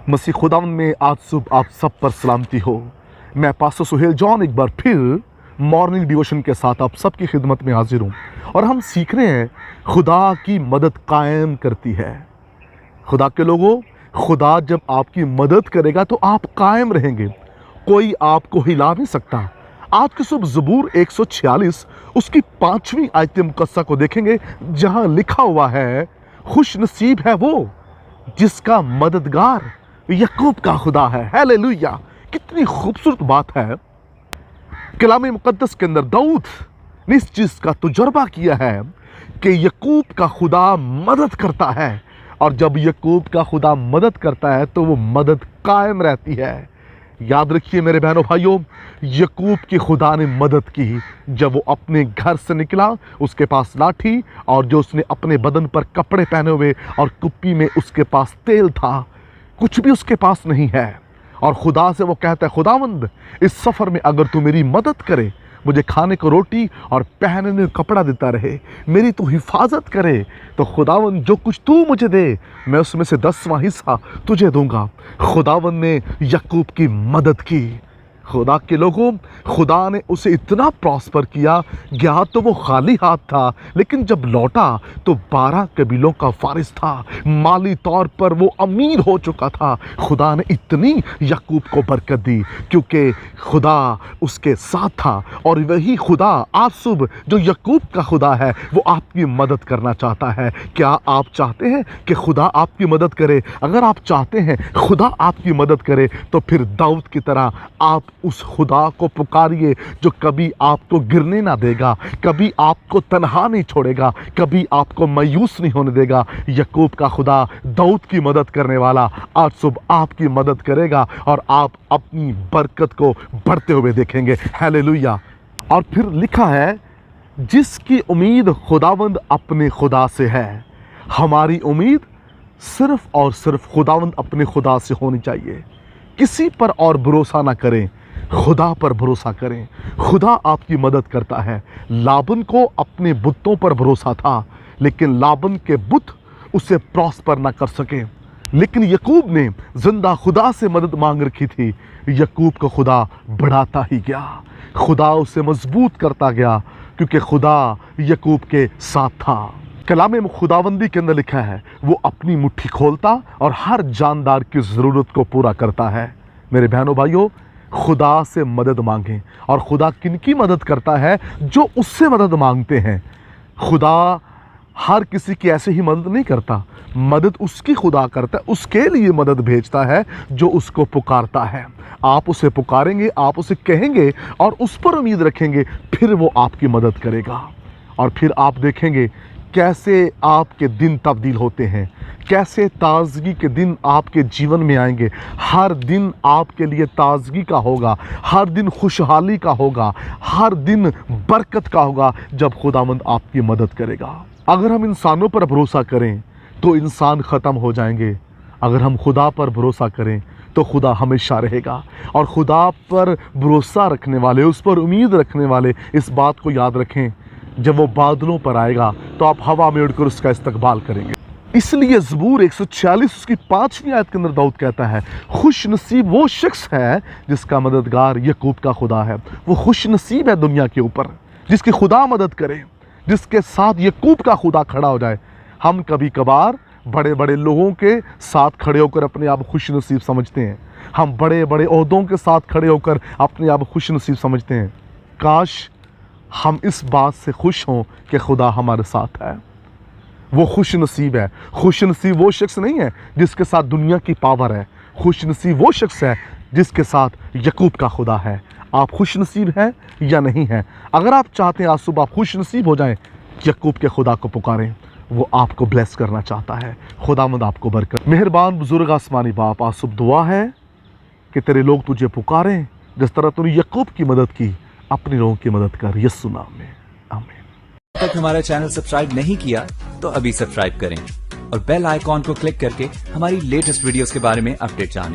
मसीह खुदावन में आज सुबह आप सब पर सलामती हो। मैं पास्टर सुहेल जॉन एक बार फिर मॉर्निंग डिवोशन के साथ आप सबकी खिदमत में हाजिर हूँ और हम सीख रहे हैं खुदा की मदद कायम करती है। खुदा के लोगों, खुदा जब आपकी मदद करेगा तो आप कायम रहेंगे, कोई आपको हिला नहीं सकता। आज के सुबह ज़बूर 146 उसकी 5वीं आयत मुकद्दसा को देखेंगे, जहाँ लिखा हुआ है, खुश नसीब है वो जिसका मददगार याकूब का खुदा है। हालेलुया! कितनी खूबसूरत बात है। कलाम मुकद्दस के अंदर दाऊद ने इस चीज़ का तजुर्बा किया है कि याकूब का खुदा मदद करता है, और जब याकूब का खुदा मदद करता है तो वो मदद कायम रहती है। याद रखिए मेरे बहनों भाइयों, याकूब की खुदा ने मदद की जब वो अपने घर से निकला, उसके पास लाठी और जो उसने अपने बदन पर कपड़े पहने हुए और कुप्पी में उसके पास तेल था, कुछ भी उसके पास नहीं है। और खुदा से वो कहता है, खुदावंद इस सफ़र में अगर तू मेरी मदद करे, मुझे खाने को रोटी और पहनने को कपड़ा देता रहे, मेरी तू हिफाजत करे, तो खुदावंद जो कुछ तू मुझे दे मैं उसमें से 10वां हिस्सा तुझे दूंगा। खुदावंद ने याकूब की मदद की। खुदा के लोगों, खुदा ने उसे इतना प्रॉस्पर किया, गया तो वो खाली हाथ था, लेकिन जब लौटा तो 12 कबीलों का फारिस था, माली तौर पर वो अमीर हो चुका था। खुदा ने इतनी याकूब को बरकत दी क्योंकि खुदा उसके साथ था। और वही खुदा आज सुबह जो याकूब का खुदा है वो आपकी मदद करना चाहता है। क्या आप चाहते हैं कि खुदा आपकी मदद करे? अगर आप चाहते हैं खुदा आपकी मदद करे तो फिर दाऊद की तरह आप उस खुदा को पुकारिए जो कभी आपको गिरने ना देगा, कभी आपको तन्हा नहीं छोड़ेगा, कभी आपको मायूस नहीं होने देगा। याकूब का खुदा दाऊद की मदद करने वाला आज सुबह आपकी मदद करेगा और आप अपनी बरकत को बढ़ते हुए देखेंगे। हालेलुया! और फिर लिखा है, जिसकी उम्मीद खुदावंद अपने खुदा से है। हमारी उम्मीद सिर्फ और सिर्फ खुदावंद अपने खुदा से होनी चाहिए। किसी पर और भरोसा ना करें, खुदा पर भरोसा करें। खुदा आपकी मदद करता है। लाबन को अपने बुतों पर भरोसा था, लेकिन लाबन के बुत उसे प्रॉस्पर ना कर सके। लेकिन याकूब ने जिंदा खुदा से मदद मांग रखी थी। याकूब को खुदा बढ़ाता ही गया, खुदा उसे मजबूत करता गया, क्योंकि खुदा याकूब के साथ था। कलाम खुदावंदी के अंदर लिखा है, वो अपनी मुट्ठी खोलता और हर जानदार की ज़रूरत को पूरा करता है। मेरे बहनों भाइयों, खुदा से मदद मांगें। और खुदा किनकी मदद करता है? जो उससे मदद मांगते हैं। खुदा हर किसी की ऐसे ही मदद नहीं करता, मदद उसकी खुदा करता है, उसके लिए मदद भेजता है जो उसको पुकारता है। आप उसे पुकारेंगे, आप उसे कहेंगे और उस पर उम्मीद रखेंगे, फिर वो आपकी मदद करेगा। और फिर आप देखेंगे कैसे आपके दिन तब्दील होते हैं, कैसे ताजगी के दिन आपके जीवन में आएंगे। हर दिन आपके लिए ताजगी का होगा, हर दिन खुशहाली का होगा, हर दिन बरकत का होगा जब खुदावंद आपकी मदद करेगा। अगर हम इंसानों पर भरोसा करें तो इंसान ख़त्म हो जाएंगे, अगर हम खुदा पर भरोसा करें तो खुदा हमेशा रहेगा। और खुदा पर भरोसा रखने वाले, उस पर उम्मीद रखने वाले इस बात को याद रखें, जब वो बादलों पर आएगा तो आप हवा में उड़कर उसका इस्तकबाल करेंगे। इसलिए ज़बूर 146 उसकी 5वीं आयत के अंदर दाऊद कहता है, खुश नसीब वो शख्स है जिसका मददगार याकूब का खुदा है। वो खुश नसीब है दुनिया के ऊपर जिसकी खुदा मदद करे, जिसके साथ याकूब का खुदा खड़ा हो जाए। हम कभी कभार बड़े बड़े लोगों के साथ खड़े होकर अपने आप खुश नसीब समझते हैं, हम बड़े बड़े ओहदों के साथ खड़े होकर अपने आप खुश नसीब समझते हैं। काश हम इस बात से खुश हों कि खुदा हमारे साथ है। वो खुश नसीब है। खुश नसीब वो शख्स नहीं है जिसके साथ दुनिया की पावर है, खुश नसीब वो शख्स है जिसके साथ याकूब का खुदा है। आप खुश नसीब हैं या नहीं हैं? अगर आप चाहते हैं आज सुबह आप खुश नसीब हो जाएं, याकूब के खुदा को पुकारें, वो आपको ब्लेस करना चाहता है। खुदावंद आपको बरकत। मेहरबान बुजुर्ग आसमानी बाप, आज सुबह दुआ है कि तेरे लोग तुझे पुकारें, जिस तरह तूने याकूब की मदद की, अपने लोगों की मदद कर, यीशु नाम में, आमीन। अब तक हमारा चैनल सब्सक्राइब नहीं किया तो अभी सब्सक्राइब करें और बेल आइकॉन को क्लिक करके हमारी लेटेस्ट वीडियोस के बारे में अपडेट जानें।